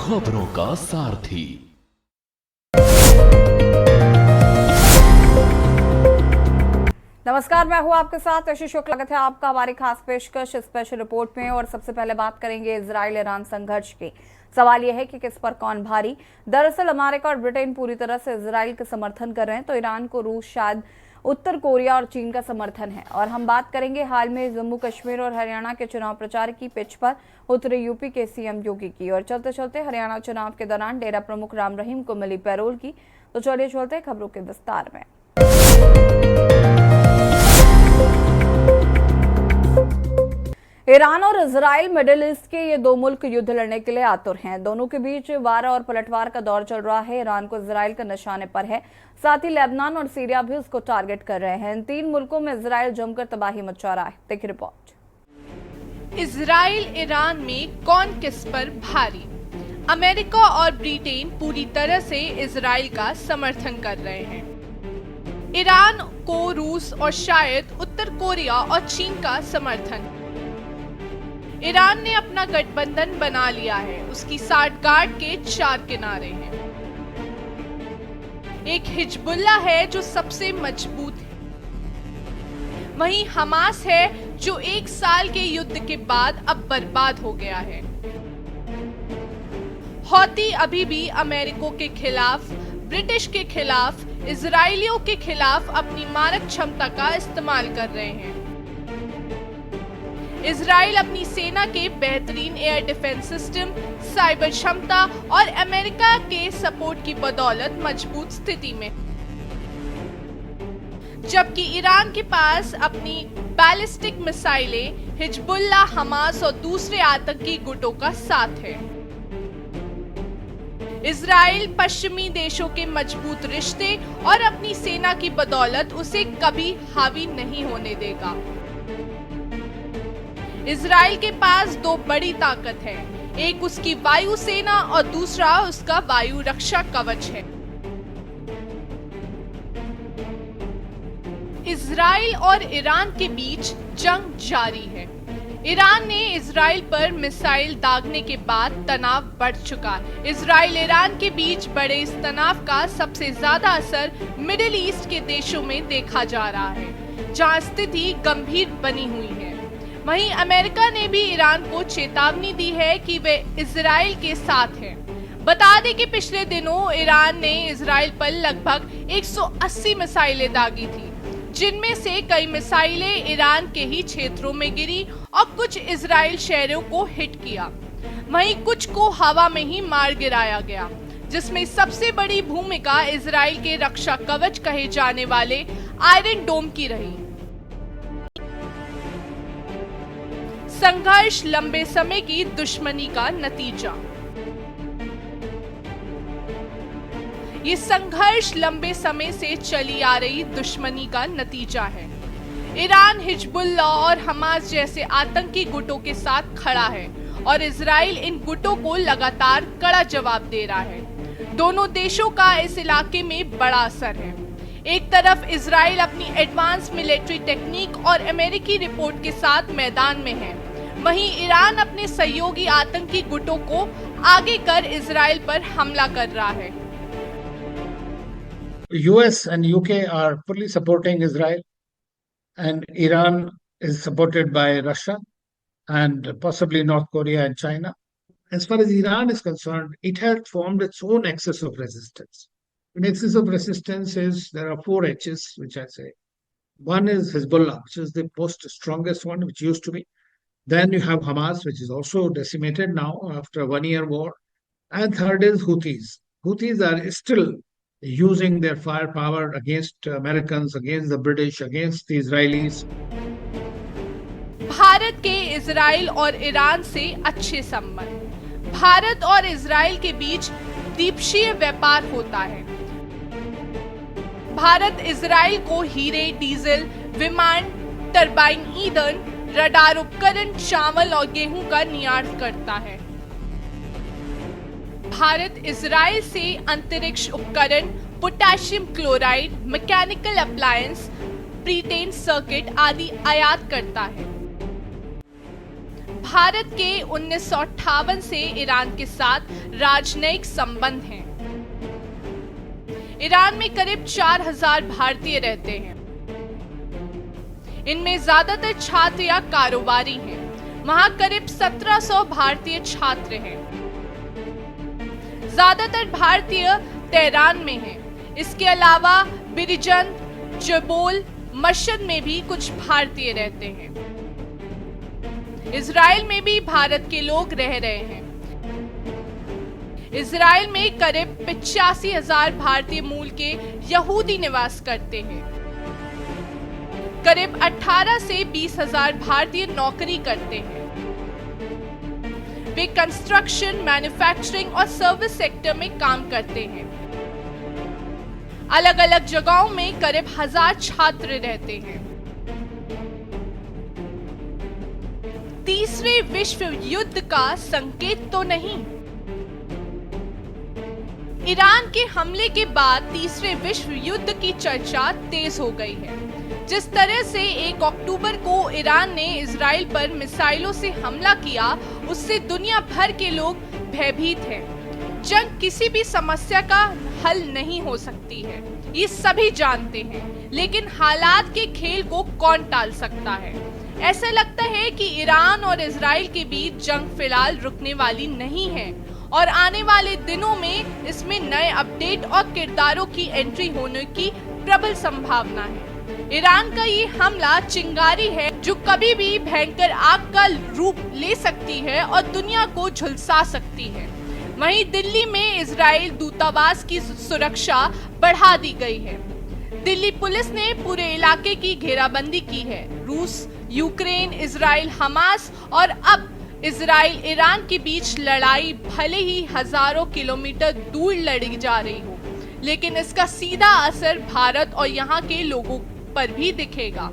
खबरों का सारथी। नमस्कार, मैं हूं आपके साथ यशी शुक्ला। स्वागत है आपका हमारी खास पेशकश स्पेशल रिपोर्ट में। और सबसे पहले बात करेंगे इजराइल ईरान संघर्ष की। सवाल यह है कि किस पर कौन भारी। दरअसल अमेरिका और ब्रिटेन पूरी तरह से इजराइल का समर्थन कर रहे हैं, तो ईरान को रूस, शायद उत्तर कोरिया और चीन का समर्थन है। और हम बात करेंगे हाल में जम्मू कश्मीर और हरियाणा के चुनाव प्रचार की पिच पर उतरे यूपी के सीएम योगी की। और चलते चलते हरियाणा चुनाव के दौरान डेरा प्रमुख राम रहीम को मिली पैरोल की। तो चलिए चलते खबरों के विस्तार में। ईरान और इजराइल मिडिल ईस्ट के ये दो मुल्क युद्ध लड़ने के लिए आतुर हैं। दोनों के बीच वार और पलटवार का दौर चल रहा है। ईरान को इजराइल का निशाने पर है, साथ ही लेबनान और सीरिया भी उसको टारगेट कर रहे हैं। इन तीन मुल्कों में इजराइल जमकर तबाही मचा रहा है। देखिए रिपोर्ट। इजराइल ईरान में कौन किस पर भारी। अमेरिका और ब्रिटेन पूरी तरह से इजराइल का समर्थन कर रहे हैं। ईरान को रूस और शायद उत्तर कोरिया और चीन का समर्थन। ईरान ने अपना गठबंधन बना लिया है। उसकी साठगांठ के चार किनारे हैं। एक हिजबुल्ला है जो सबसे मजबूत है। वहीं हमास है जो 1 साल के युद्ध के बाद अब बर्बाद हो गया है। हौती अभी भी अमेरिका के खिलाफ, ब्रिटिश के खिलाफ, इजरायलियों के खिलाफ अपनी मारक क्षमता का इस्तेमाल कर रहे हैं। इजराइल अपनी सेना के बेहतरीन एयर डिफेंस सिस्टम, साइबर क्षमता और अमेरिका के सपोर्ट की बदौलत मजबूत स्थिति में, जबकि ईरान के पास अपनी बैलिस्टिक मिसाइलें, हिजबुल्ला, हमास और दूसरे आतंकी गुटों का साथ है। इजराइल पश्चिमी देशों के मजबूत रिश्ते और अपनी सेना की बदौलत उसे कभी हावी नहीं होने देगा। इजराइल के पास दो बड़ी ताकत है, एक उसकी वायु सेना और दूसरा उसका वायु रक्षा कवच है। इजराइल और ईरान के बीच जंग जारी है। ईरान ने इजराइल पर मिसाइल दागने के बाद तनाव बढ़ चुका है। इजराइल ईरान के बीच बढ़े इस तनाव का सबसे ज्यादा असर मिडिल ईस्ट के देशों में देखा जा रहा है, जहां स्थिति गंभीर बनी हुई है। वहीं अमेरिका ने भी ईरान को चेतावनी दी है कि वे इजराइल के साथ है। बता दें कि पिछले दिनों ईरान ने इजराइल पर लगभग 180 मिसाइलें दागी थी, जिनमें से कई मिसाइलें ईरान के ही क्षेत्रों में गिरी और कुछ इजराइल शहरों को हिट किया। वहीं कुछ को हवा में ही मार गिराया गया, जिसमें सबसे बड़ी भूमिका इजराइल के रक्षा कवच कहे जाने वाले आयरन डोम की रही। संघर्ष लंबे समय की दुश्मनी का नतीजा। ये संघर्ष लंबे समय से चली आ रही दुश्मनी का नतीजा है। ईरान हिजबुल्ला और हमास जैसे आतंकी गुटों के साथ खड़ा है और इजराइल इन गुटों को लगातार कड़ा जवाब दे रहा है। दोनों देशों का इस इलाके में बड़ा असर है। एक तरफ इजराइल अपनी एडवांस मिलिट्री टेक्निक और अमेरिकी रिपोर्ट के साथ मैदान में है, वहीं ईरान अपने सहयोगी आतंकी गुटों को आगे कर इजराइल पर हमला कर रहा है। US and UK are fully supporting Israel, and Iran is supported by Russia and possibly North Korea and China. As far as Iran is concerned, it has formed its own axis of resistance. An axis of resistance is, there are 4 H's, which I say. One is Hezbollah, which is the most strongest one, which used to be. Then you have Hamas, which is also decimated now after a 1-year war. And third is Houthis. Houthis are still using their firepower against Americans, against the British, against the Israelis. Bharat के Israel और Iran से अच्छे संबंध। भारत और Israel के बीच द्वीपक्षीय व्यापार होता है। भारत इजराइल को हीरे, डीजल, विमान, टरबाइन ईंधन, रडार उपकरण, चावल और गेहूं का निर्यात करता है। भारत इजराइल से अंतरिक्ष उपकरण, potassium chloride, mechanical appliance, printed circuit आदि आयात करता है। भारत के 1958 से ईरान के साथ राजनयिक संबंध हैं। ईरान में करीब 4000 भारतीय रहते हैं। इनमें ज्यादातर छात्र या कारोबारी हैं। वहां करीब 1700 भारतीय छात्र हैं। ज्यादातर भारतीय तेहरान में हैं। इसके अलावा बिरिजंद, जबोल, मशहद में भी कुछ भारतीय रहते हैं। इजराइल में भी भारत के लोग रह रहे हैं। इजराइल में करीब 85,000 भारतीय मूल के यहूदी निवास करते हैं। करीब 18 से 20,000 भारतीय नौकरी करते हैं। वे कंस्ट्रक्शन, मैन्युफैक्चरिंग और सर्विस सेक्टर में काम करते हैं। अलग अलग जगहों में करीब 1000 छात्र रहते हैं। तीसरे विश्व युद्ध का संकेत तो नहीं। ईरान के हमले के बाद तीसरे विश्व युद्ध की चर्चा तेज हो गई है। जिस तरह से 1 अक्टूबर को ईरान ने इजराइल पर मिसाइलों से हमला किया, उससे दुनिया भर के लोग भयभीत हैं। जंग किसी भी समस्या का हल नहीं हो सकती है, ये सभी जानते हैं, लेकिन हालात के खेल को कौन टाल सकता है। ऐसा लगता है कि ईरान और इजराइल के बीच जंग फिलहाल रुकने वाली नहीं है और आने वाले दिनों में इसमें नए अपडेट और किरदारों की एंट्री होने की प्रबल संभावना है। ईरान का ये हमला चिंगारी है जो कभी भी भयंकर आग का रूप ले सकती है और दुनिया को झुलसा सकती है। वहीं दिल्ली में इजराइल दूतावास की सुरक्षा बढ़ा दी गई है। दिल्ली पुलिस ने पूरे इलाके की घेराबंदी की है। रूस, यूक्रेन, इजराइल, हमास और अब इजराइल ईरान के बीच लड़ाई भले ही हजारों किलोमीटर दूर लड़ी जा रही हो, लेकिन इसका सीधा असर भारत और यहाँ के लोगों पर भी दिखेगा।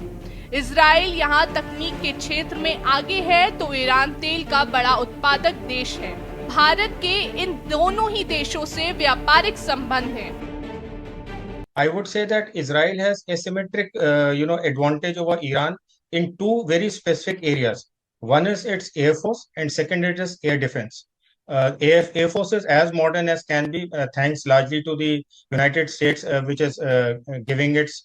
इजराइल यहाँ तकनीक के क्षेत्र में आगे है तो ईरान तेल का बड़ा उत्पादक देश है। भारत के इन दोनों ही देशों से व्यापारिक संबंध हैं। I would say that Israel has asymmetric, advantage over Iran in two very specific areas. One is its air force, and second it is air defense. Air force is as modern as can be, thanks largely to the United States, which is giving its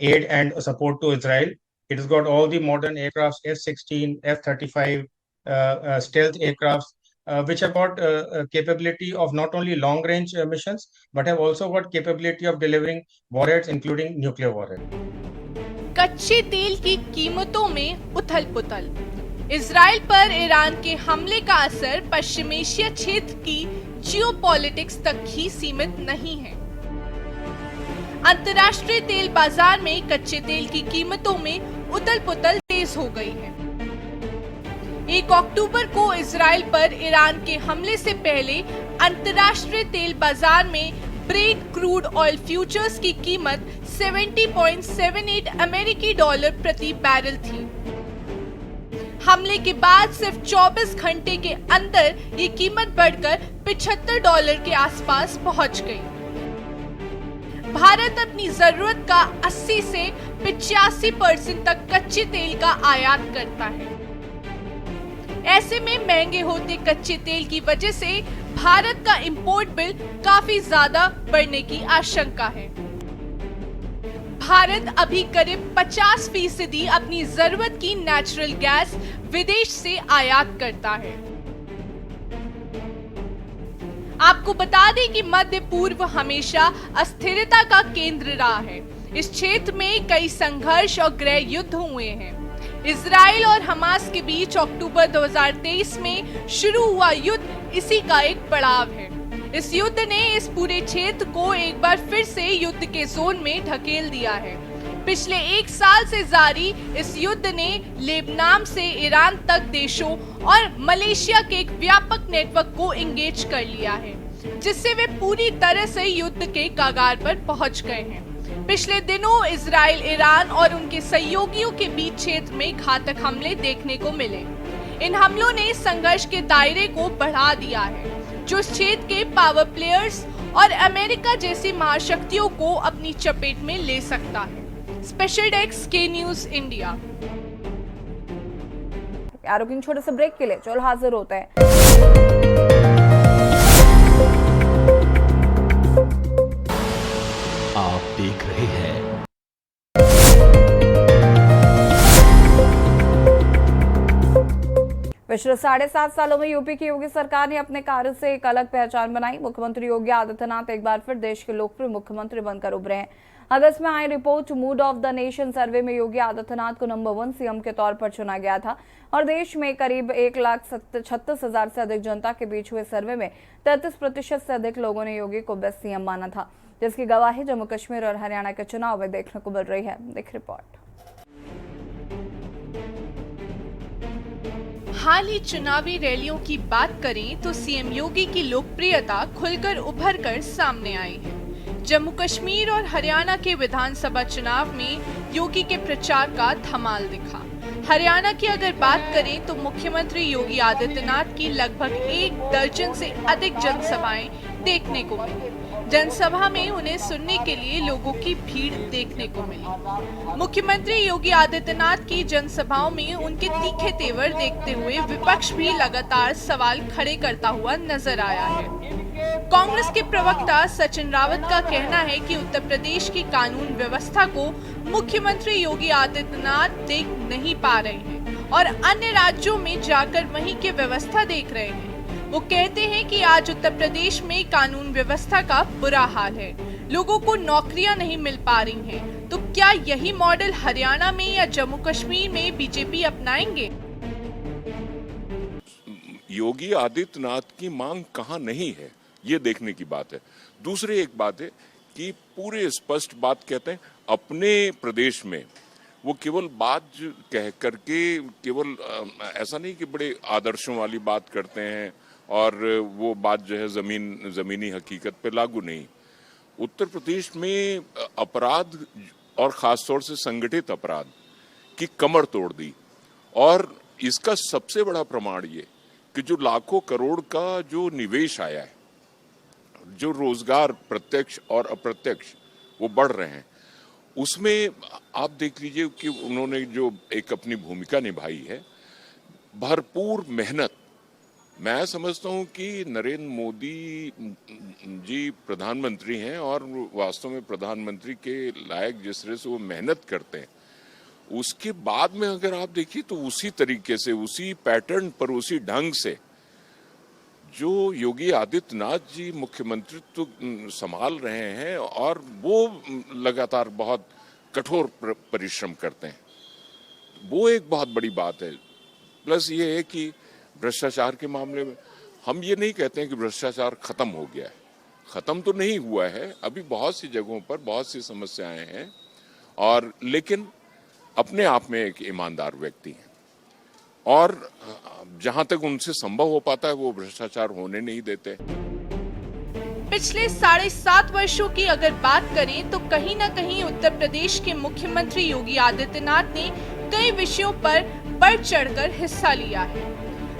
aid and support to Israel. It has got all the modern aircrafts, F-16, F-35, stealth aircrafts, which have got capability of not only long-range missions, but have also got capability of delivering warheads, including nuclear warheads. कच्चे तेल की कीमतों में उथल-पुथल। Israel पर Iran के हमले का असर पश्चिम एशिया क्षेत्र की जियोपॉलिटिक्स तक ही सीमित नहीं है। अंतर्राष्ट्रीय तेल बाजार में कच्चे तेल की कीमतों में उथल-पुथल तेज हो गई है। 1 अक्टूबर को इजराइल पर ईरान के हमले से पहले अंतर्राष्ट्रीय तेल बाजार में ब्रेंट क्रूड ऑयल फ्यूचर्स की कीमत 70.78 अमेरिकी डॉलर प्रति बैरल थी। हमले के बाद सिर्फ 24 घंटे के अंदर ये कीमत बढ़कर $75 के आसपास पहुंच गई। भारत अपनी जरूरत का 80 से 85% तक कच्चे तेल का आयात करता है। ऐसे में महंगे होते कच्चे तेल की वजह से भारत का इंपोर्ट बिल काफी ज्यादा बढ़ने की आशंका है। भारत अभी करीब 50% अपनी जरूरत की नेचुरल गैस विदेश से आयात करता है। आपको बता दें कि मध्य पूर्व हमेशा अस्थिरता का केंद्र रहा है। इस क्षेत्र में कई संघर्ष और गृह युद्ध हुए हैं। इजराइल और हमास के बीच अक्टूबर 2023 में शुरू हुआ युद्ध इसी का एक पड़ाव है। इस युद्ध ने इस पूरे क्षेत्र को एक बार फिर से युद्ध के जोन में ढकेल दिया है। पिछले 1 साल से जारी इस युद्ध ने लेबनान से ईरान तक देशों और मलेशिया के एक व्यापक नेटवर्क को एंगेज कर लिया है, जिससे वे पूरी तरह से युद्ध के कगार पर पहुंच गए हैं। पिछले दिनों इजराइल, ईरान और उनके सहयोगियों के बीच क्षेत्र में घातक हमले देखने को मिले। इन हमलों ने संघर्ष के दायरे को बढ़ा दिया है, जो इस क्षेत्र के पावर प्लेयर्स और अमेरिका जैसी महाशक्तियों को अपनी चपेट में ले सकता है। स्पेशल डेस्क के न्यूज इंडिया। क्या रुकें छोटे से ब्रेक के लिए, चल हाजिर होते हैं। आप देख रहे हैं पिछले 7.5 सालों में यूपी की योगी सरकार ने अपने कार्य से एक अलग पहचान बनाई। मुख्यमंत्री योगी आदित्यनाथ एक बार फिर देश के लोकप्रिय मुख्यमंत्री बनकर उभरे हैं। अगस्त में आई report mood of the nation survey में योगी आदित्यनाथ को नंबर 1 सीएम के तौर पर चुना गया था और देश में करीब 1,36,000 से अधिक जनता के बीच हुए सर्वे में 33% से अधिक लोगों ने योगी को बेस्ट सीएम माना था, जिसकी गवाही जम्मू कश्मीर और हरियाणा के चुनाव में देखने को मिल रही है। देख रिपोर्ट। हाल ही चुनावी रैलियों की बात करें तो सीएम योगी की लोकप्रियता खुलकर उभर कर सामने आई है। जम्मू कश्मीर और हरियाणा के विधानसभा चुनाव में योगी के प्रचार का धमाल दिखा। हरियाणा की अगर बात करें तो मुख्यमंत्री योगी आदित्यनाथ की लगभग 1 दर्जन से अधिक जनसभाएं देखने को मिली। जनसभा में उन्हें सुनने के लिए लोगों की भीड़ देखने को मिली। मुख्यमंत्री योगी आदित्यनाथ की जनसभाओं में उनके तीखे तेवर देखते हुए विपक्ष भी लगातार सवाल खड़े करता हुआ नजर आया है। कांग्रेस के प्रवक्ता सचिन रावत का कहना है कि उत्तर प्रदेश की कानून व्यवस्था को मुख्यमंत्री योगी आदित्यनाथ देख नहीं पा रहे हैं और अन्य राज्यों में जाकर वहीं की व्यवस्था देख रहे हैं। वो कहते हैं कि आज उत्तर प्रदेश में कानून व्यवस्था का बुरा हाल है, लोगों को नौकरियां नहीं मिल पा रही हैं। तो क्या यही मॉडल हरियाणा में या जम्मू कश्मीर में बीजेपी अपनाएंगे? योगी आदित्यनाथ की मांग कहां नहीं है, ये देखने की बात है। दूसरी एक बात है कि पूरे स्पष्ट बात कहते हैं अपने प्रदेश में, वो केवल बात कह करके केवल ऐसा नहीं कि बड़े आदर्शों वाली बात करते हैं और वो बात जो है जमीनी हकीकत पे लागू नहीं। उत्तर प्रदेश में अपराध और खासतौर से संगठित अपराध की कमर तोड़ दी और इसका सबसे बड़ा प्रमाण ये कि जो लाखों करोड़ का जो निवेश आया है, जो रोजगार प्रत्यक्ष और अप्रत्यक्ष वो बढ़ रहे हैं, उसमें आप देख लीजिए कि उन्होंने जो एक अपनी भूमिका निभाई है, भरपूर मेहनत। मैं समझता हूं कि नरेंद्र मोदी जी प्रधानमंत्री हैं और वास्तव में प्रधानमंत्री के लायक जिस तरह से वो मेहनत करते हैं, उसके बाद में अगर आप देखिए तो उसी तरीके से, उसी पैटर्न पर, उसी ढंग से जो योगी आदित्यनाथ जी मुख्यमंत्रित्व संभाल रहे हैं और वो लगातार बहुत कठोर परिश्रम करते हैं, वो एक बहुत बड़ी बात है। प्लस ये है कि भ्रष्टाचार के मामले में हम ये नहीं कहते हैं कि भ्रष्टाचार खत्म हो गया है, खत्म तो नहीं हुआ है, अभी बहुत सी जगहों पर बहुत सी समस्याएं हैं, और लेकिन अपने आप में एक ईमानदार व्यक्ति हैं और जहां तक उनसे संभव हो पाता है वो भ्रष्टाचार होने नहीं देते। पिछले 7.5 वर्षों की अगर बात करें तो कहीं न कहीं उत्तर प्रदेश के मुख्यमंत्री योगी आदित्यनाथ ने कई विषयों पर बढ़ चढ़कर हिस्सा लिया है।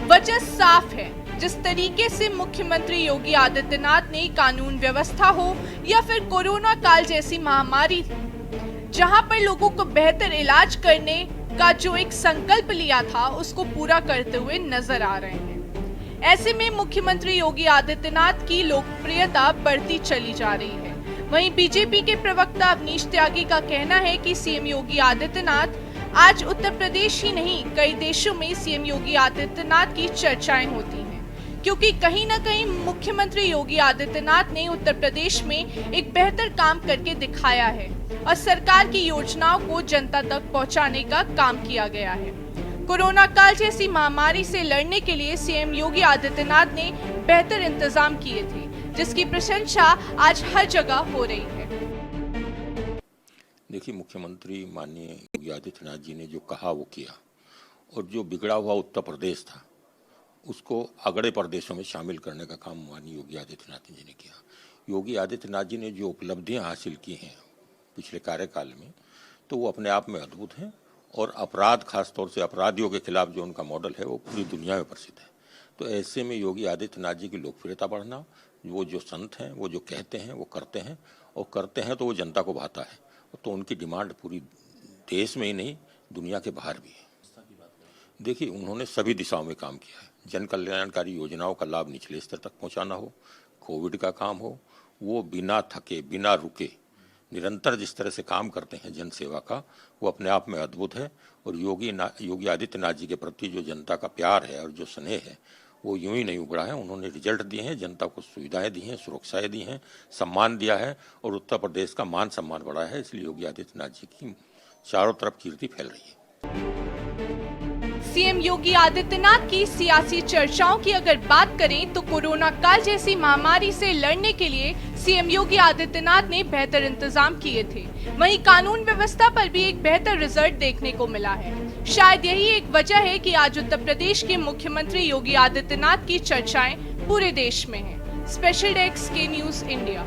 वजह साफ है, जिस तरीके से मुख्यमंत्री योगी आदित्यनाथ ने कानून व्यवस्था हो या फिर कोरोना काल जैसी महामारी, जहां पर लोगों को बेहतर इलाज करने का जो एक संकल्प लिया था उसको पूरा करते हुए नजर आ रहे हैं। ऐसे में मुख्यमंत्री योगी आदित्यनाथ की लोकप्रियता बढ़ती चली जा रही है। वहीं बीजेपी के प्रवक्ता अवनीश त्यागी का कहना है कि सीएम योगी आदित्यनाथ आज उत्तर प्रदेश ही नहीं कई देशों में सीएम योगी आदित्यनाथ की चर्चाएं होती हैं, क्योंकि कहीं न कहीं मुख्यमंत्री योगी आदित्यनाथ ने उत्तर प्रदेश में एक बेहतर काम करके दिखाया है और सरकार की योजनाओं को जनता तक पहुंचाने का काम किया गया है। कोरोना काल जैसी महामारी से लड़ने के लिए सीएम योगी आदित्यनाथ ने बेहतर इंतजाम किए थे, जिसकी प्रशंसा आज हर जगह हो रही है। देखिए, मुख्यमंत्री माननीय योगी आदित्यनाथ जी ने जो कहा वो किया, और जो बिगड़ा हुआ उत्तर प्रदेश था उसको अगड़े प्रदेशों में शामिल करने का काम माननीय योगी आदित्यनाथ जी ने किया। योगी आदित्यनाथ जी ने जो उपलब्धियां हासिल की हैं पिछले कार्यकाल में, तो वो अपने आप में अद्भुत हैं, और अपराध, खासतौर से अपराधियों के खिलाफ जो उनका मॉडल है वो पूरी दुनिया में प्रसिद्ध है। तो ऐसे में योगी आदित्यनाथ जी की लोकप्रियता बढ़ना, वो जो संत हैं वो जो कहते हैं वो करते हैं, और करते हैं तो वो जनता को भाता है, तो उनकी डिमांड पूरी देश में ही नहीं दुनिया के बाहर भी है। देखिए, उन्होंने सभी दिशाओं में काम किया है। जन कल्याणकारी योजनाओं का लाभ निचले स्तर तक पहुंचाना हो, कोविड का काम हो, वो बिना थके बिना रुके निरंतर जिस तरह से काम करते हैं जन सेवा का, वो अपने आप में अद्भुत है। और योगी आदित्यनाथ जी के प्रति जो जनता का प्यार है और जो स्नेह है वो यूं ही नहीं उभरा है। उन्होंने रिजल्ट दिए हैं, जनता को सुविधाएं दी हैं, सुरक्षाएं दी हैं, सम्मान दिया है और उत्तर प्रदेश का मान सम्मान बढ़ा है। इसलिए योगी आदित्यनाथ जी की चारों तरफ कीर्ति फैल रही है। सीएम योगी आदित्यनाथ की सियासी चर्चाओं की अगर बात करें तो कोरोना काल जैसी महामारी से लड़ने के लिए सीएम योगी आदित्यनाथ ने बेहतर इंतजाम किए थे। वहीं कानून व्यवस्था पर भी एक बेहतर रिजल्ट देखने को मिला है। शायद यही एक वजह है कि आज उत्तर प्रदेश के मुख्यमंत्री योगी आदित्यनाथ की चर्चाएं पूरे देश में हैं। स्पेशल डेस्क के न्यूज इंडिया।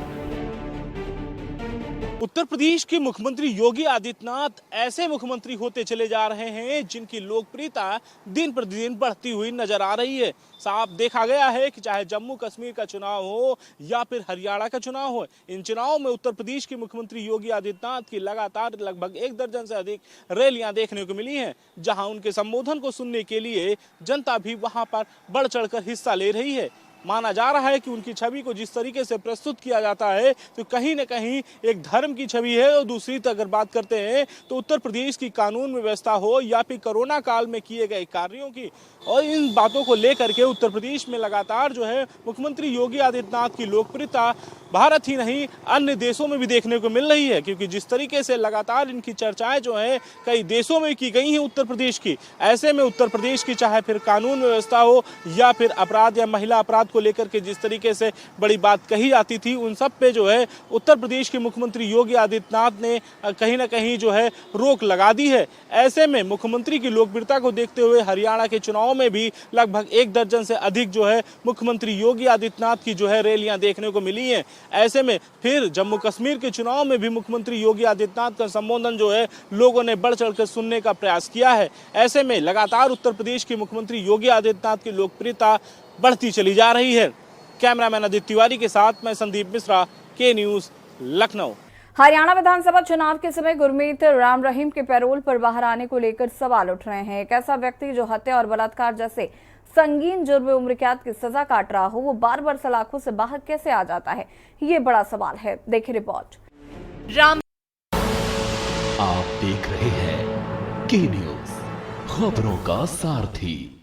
उत्तर प्रदेश के मुख्यमंत्री योगी आदित्यनाथ ऐसे मुख्यमंत्री होते चले जा रहे हैं जिनकी लोकप्रियता दिन प्रतिदिन बढ़ती हुई नजर आ रही है। साफ देखा गया है कि चाहे जम्मू कश्मीर का चुनाव हो या फिर हरियाणा का चुनाव हो, इन चुनावों में उत्तर प्रदेश के मुख्यमंत्री योगी आदित्यनाथ की लगातार लगभग 1 दर्जन से अधिक रैलियां देखने को मिली हैं, जहां उनके संबोधन को सुनने के लिए जनता भी वहां पर बढ़ चढ़कर हिस्सा ले रही है। माना जा रहा है कि उनकी छवि को जिस तरीके से प्रस्तुत किया जाता है तो कहीं न कहीं एक धर्म की छवि है। और दूसरी अगर बात करते हैं तो उत्तर प्रदेश की कानून व्यवस्था हो या फिर कोरोना काल में किए गए कार्यों की, और इन बातों को लेकर के उत्तर प्रदेश में लगातार जो है मुख्यमंत्री योगी आदित्यनाथ की लोकप्रियता भारत ही नहीं अन्य देशों में भी देखने को मिल रही है। क्योंकि जिस तरीके से लगातार इनकी चर्चाएं जो है कई देशों में की गई हैं उत्तर प्रदेश की, ऐसे में उत्तर प्रदेश की चाहे फिर कानून व्यवस्था हो या फिर अपराध या महिला अपराध को लेकर के जिस तरीके से बड़ी बात कही जाती थी, उन सब पे जो है उत्तर प्रदेश के मुख्यमंत्री योगी आदित्यनाथ ने कहीं ना कहीं जो है रोक लगा दी है। ऐसे में मुख्यमंत्री की लोकप्रियता को देखते हुए हरियाणा के चुनाव में भी लगभग 1 दर्जन से अधिक जो है मुख्यमंत्री योगी आदित्यनाथ की जो है रैलियां देखने को मिली हैं। ऐसे में फिर जम्मू कश्मीर के चुनाव में भी मुख्यमंत्री योगी आदित्यनाथ का संबोधन जो है लोगों ने बढ़ चढ़कर सुनने का प्रयास किया है। ऐसे में लगातार उत्तर प्रदेश के मुख्यमंत्री योगी आदित्यनाथ की लोकप्रियता बढ़ती चली जा रही है। कैमरामैन आदित्य तिवारी के साथ मैं संदीप मिश्रा, के न्यूज, लखनऊ। हरियाणा विधानसभा चुनाव के समय गुरमीत राम रहीम के पैरोल पर बाहर आने को लेकर सवाल उठ रहे हैं। एक ऐसा व्यक्ति जो हत्या और बलात्कार जैसे संगीन जुर्म उम्र कैद की सजा काट रहा हो, वो बार-बार सलाखों से बाहर कैसे आ जाता है, ये बड़ा सवाल है। देखिए रिपोर्ट। आप देख रहे हैं के न्यूज, खबरों का सारथी।